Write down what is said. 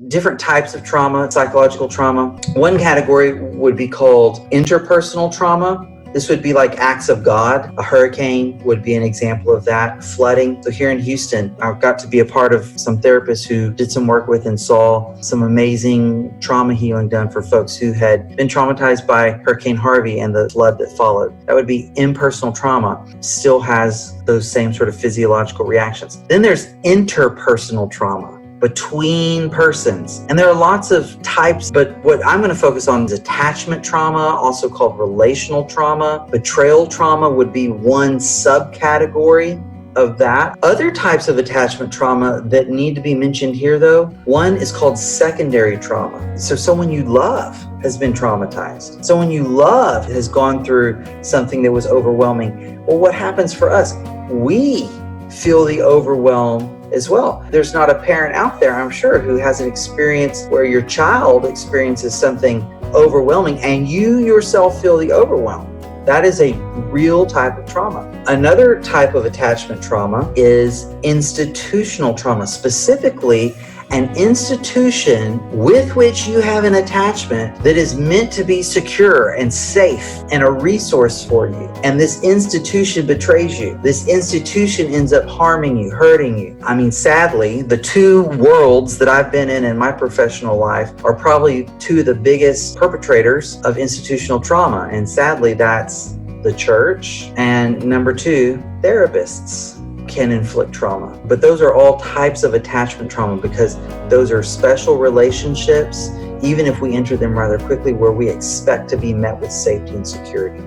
different types of trauma, psychological trauma. One category would be called interpersonal trauma. This would be like acts of God. A hurricane would be an example of that. Flooding. So here in Houston, I got to be a part of some therapists who did some work with and saw some amazing trauma healing done for folks who had been traumatized by Hurricane Harvey and the flood that followed. That would be impersonal trauma. Still has those same sort of physiological reactions. Then there's interpersonal trauma, between persons. And there are lots of types, but what I'm going to focus on is attachment trauma, also called relational trauma. Betrayal trauma would be one subcategory of that. Other types of attachment trauma that need to be mentioned here, though, one is called secondary trauma. So someone you love has been traumatized. Someone you love has gone through something that was overwhelming. Well, what happens for us? We feel the overwhelm as well. There's not a parent out there, I'm sure, who has an experience where your child experiences something overwhelming and you yourself feel the overwhelm. That is a real type of trauma. Another type of attachment trauma is institutional trauma, specifically an institution with which you have an attachment that is meant to be secure and safe and a resource for you. And this institution betrays you. This institution ends up harming you, hurting you. I mean, sadly, the two worlds that I've been in my professional life are probably two of the biggest perpetrators of institutional trauma. And sadly, that's the church and number two, therapists can inflict trauma. But those are all types of attachment trauma because those are special relationships, even if we enter them rather quickly, where we expect to be met with safety and security.